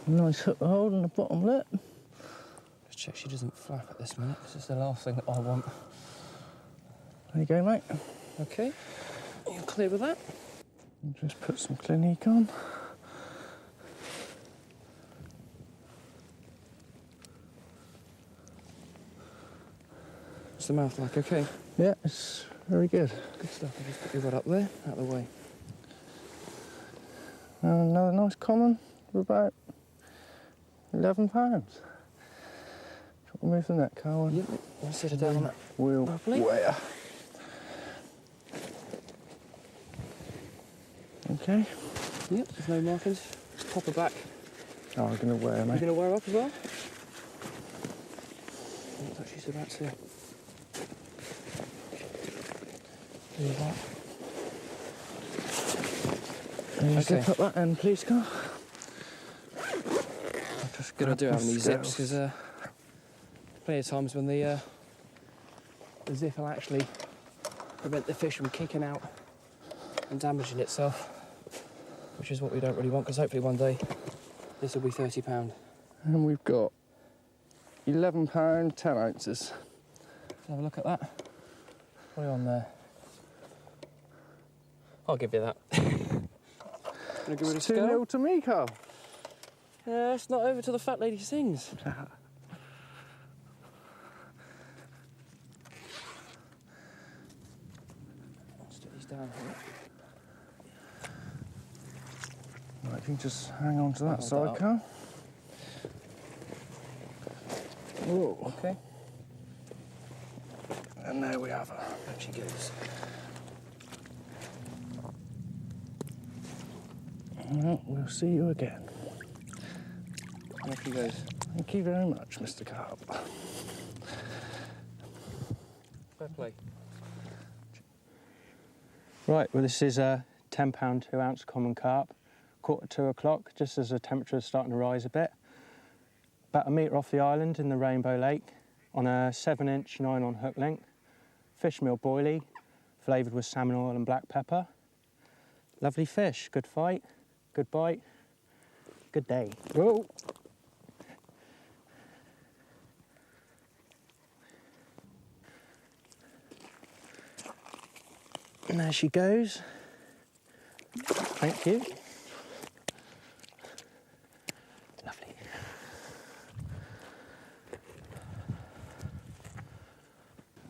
Nice hook hold on the bottom lip. Just check she doesn't flap at this minute. This is the last thing that I want. There you go, mate. Okay, you're clear with that? Just put some Clinique on. What's the mouth like? Okay. Yeah, it's very good. Good stuff. I'll just put your rod up there, out of the way. And another nice common for about £11. We'll move the net, Carl. Yep, I'll sit her down on that wheel. Lovely. Where? Okay. Yep, there's no markings. Just pop her back. Oh, I'm going to wear, mate. You're going to wear her up as well? Looks like she's about to do that. Okay. Put that in, please, Carl. Good idea having these zips, because plenty of times when the zip will actually prevent the fish from kicking out and damaging itself, which is what we don't really want, because hopefully one day this will be £30. And we've got £11, 10 ounces. Let's have a look at that. What are you on there? I'll give you that. Gonna give it a It's go? 2-0 to me, Carl. It's not over till the fat lady sings. Let's do these down here. Right, if you can just hang on to that Hold side, that Carl. Whoa. Okay. And there we have her. There she goes. Well, we'll see you again. There she goes. Thank you very much, Mr. Carp. Fair play. Right, well this is a £10 2-ounce common carp, 1:45 o'clock, just as the temperature is starting to rise a bit. About a metre off the island in the Rainbow Lake, on a 7-inch nylon hook length. Fish meal boilie, flavoured with salmon oil and black pepper. Lovely fish, good fight, good bite, good day. Whoa. And there she goes. Thank you. Lovely.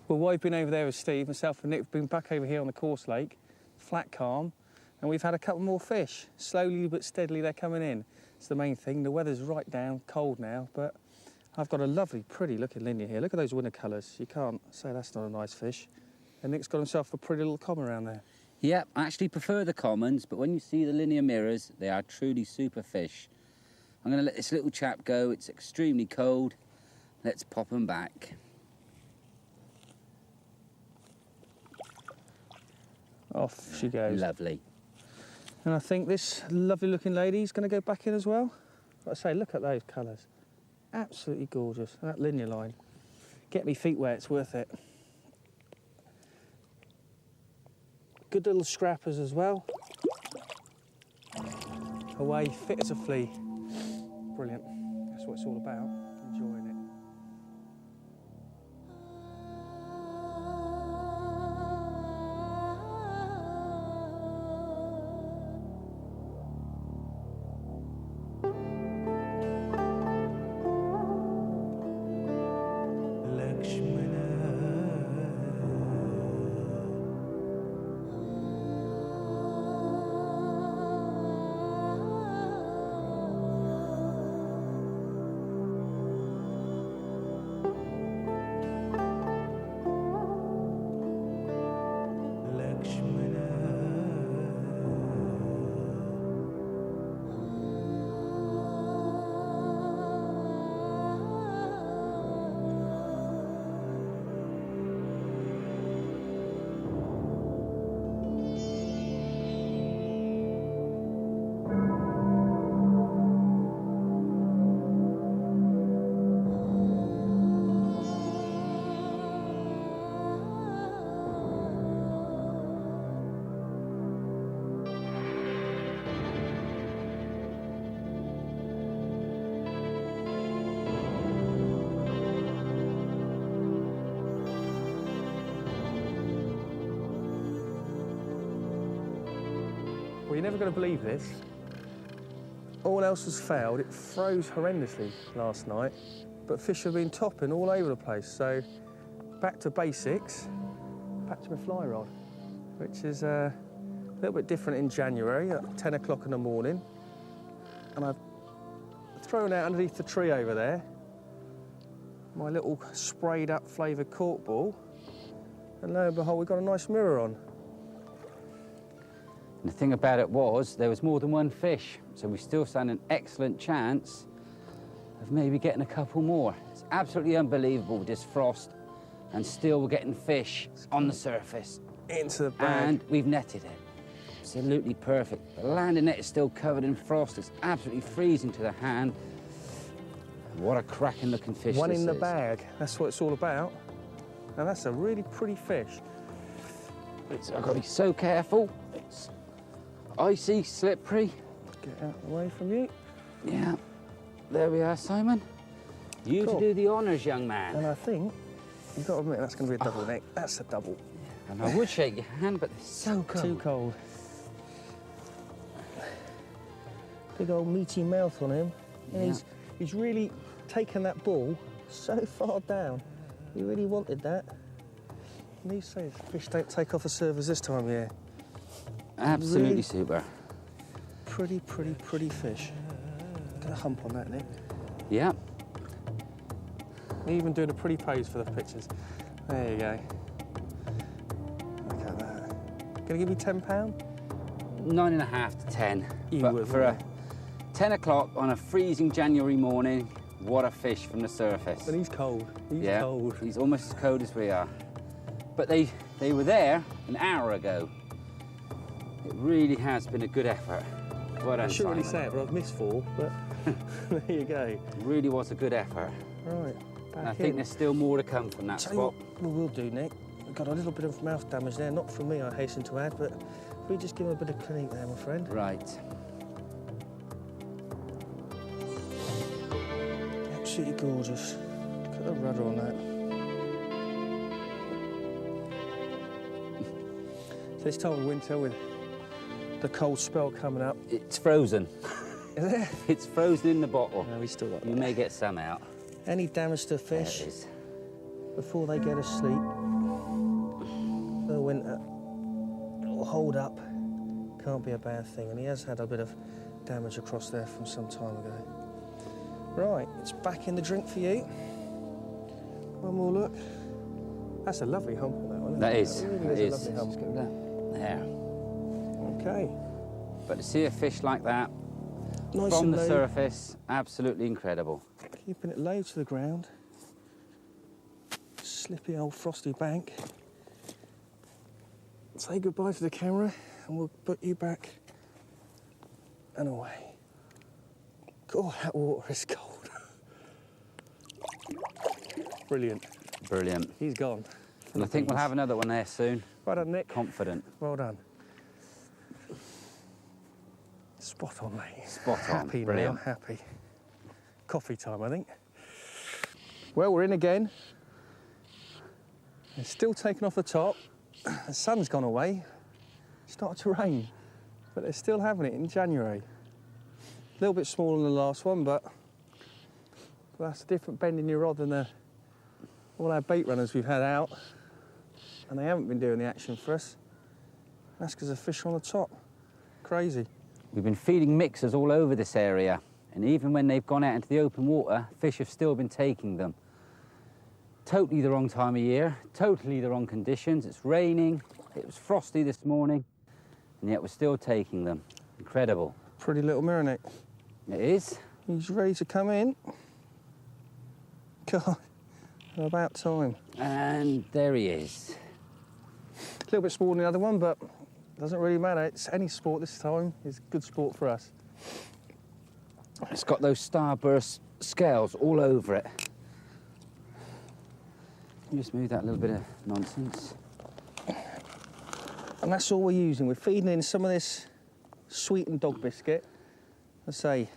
Well, while you've been over there with Steve, myself and Nick have been back over here on the course lake, flat calm, and we've had a couple more fish. Slowly but steadily they're coming in. It's the main thing. The weather's right down, cold now, but I've got a lovely, pretty looking linear here. Look at those winter colours. You can't say that's not a nice fish. And Nick's got himself a pretty little common around there. Yep, I actually prefer the commons, but when you see the linear mirrors, they are truly super fish. I'm going to let this little chap go. It's extremely cold. Let's pop him back. Off she goes. Lovely. And I think this lovely looking lady's going to go back in as well. Like I say, look at those colours. Absolutely gorgeous. And that linear line. Get me feet where it's worth it. Good little scrappers as well. Away, fit as a flea. Brilliant. That's what it's all about. Enjoying it. never going to believe this. All else has failed. It froze horrendously last night, but fish have been topping all over the place. So back to basics, back to my fly rod, which is a little bit different in January at 10 o'clock in the morning. And I've thrown out underneath the tree over there my little sprayed up flavoured cork ball. And lo and behold, we've got a nice mirror on. And the thing about it was, there was more than one fish, so we still stand an excellent chance of maybe getting a couple more. It's absolutely unbelievable with this frost, and still we're getting fish on the surface. Into the bag. And we've netted it. Absolutely perfect. The landing net is still covered in frost. It's absolutely freezing to the hand. What a cracking looking fish One this in the is. bag, that's what it's all about. And that's a really pretty fish. I've got to be so careful. It's icy, slippery. Get out of the way from you. Yeah, there we are, Simon. You Cool. to do the honours, young man. And I think, you've got to admit, that's going to be a double neck. That's a double. And I would shake your hand, but it's so cold. Too cold. Big old meaty mouth on him. And Yeah. he's really taken that ball so far down. He really wanted that. And these say fish don't take off the servers this time of year. Absolutely Really? super. Pretty, pretty, pretty fish. Get a hump on that, Nick. Yeah. Even doing a pretty pose for the pictures. There you go. Look at that. Gonna give me £10? 9.5 to 10. You but would, for a wouldn't 10 o'clock on a freezing January morning, what a fish from the surface. But he's cold. He's yeah, cold. he's almost as cold as we are. But they were there an hour ago. It really has been a good effort. Well done, I shouldn't really Simon. say it, but I've missed 4, but there you go. It really was a good effort. Right, back And I in. think there's still more to come from that Tell you spot. what we will do, Nick. We've got a little bit of mouth damage there, not from me, I hasten to add, but if we just give him a bit of clinic there, my friend. Right. Absolutely gorgeous. Look at the rudder on that. So this time of winter with the cold spell coming up. It's frozen. Is it? It's frozen in the bottle. No, we still got You that. may get some out. Any damage to There fish it is. before they go to sleep, the winter, it'll hold up. Can't be a bad thing. And he has had a bit of damage across there from some time ago. Right, it's back in the drink for you. One more look. That's a lovely hump on that one. That is. That really That is is. a lovely hump. There. Okay. But to see a fish like that Nice from and the low, surface, absolutely incredible. keeping it low to the ground. Slippy old frosty bank. Say goodbye to the camera and we'll put you back and away. God, that water is cold. Brilliant. Brilliant. He's gone. And I think we'll have another one there soon. Well done, Nick. Confident. Well done. Spot on, mate. Spot on. Happy Brilliant. now, happy. Coffee time, I think. Well, we're in again. It's still taken off the top. The sun's gone away. It started to rain, but they're still having it in January. A little bit smaller than the last one, but that's a different bend in your rod than all our bait runners we've had out, and they haven't been doing the action for us. That's because the fish are on the top. Crazy. We've been feeding mixers all over this area, and even when they've gone out into the open water, fish have still been taking them. Totally the wrong time of year, totally the wrong conditions. It's raining, it was frosty this morning, and yet we're still taking them. Incredible. Pretty little mirror, Nick. It is. He's ready to come in. God, about time. And there he is. A little bit smaller than the other one, but doesn't really matter. It's any sport this time is good sport for us. It's got those starburst scales all over it. You just move that little bit of nonsense. And that's all we're using. We're feeding in some of this sweetened dog biscuit. I say,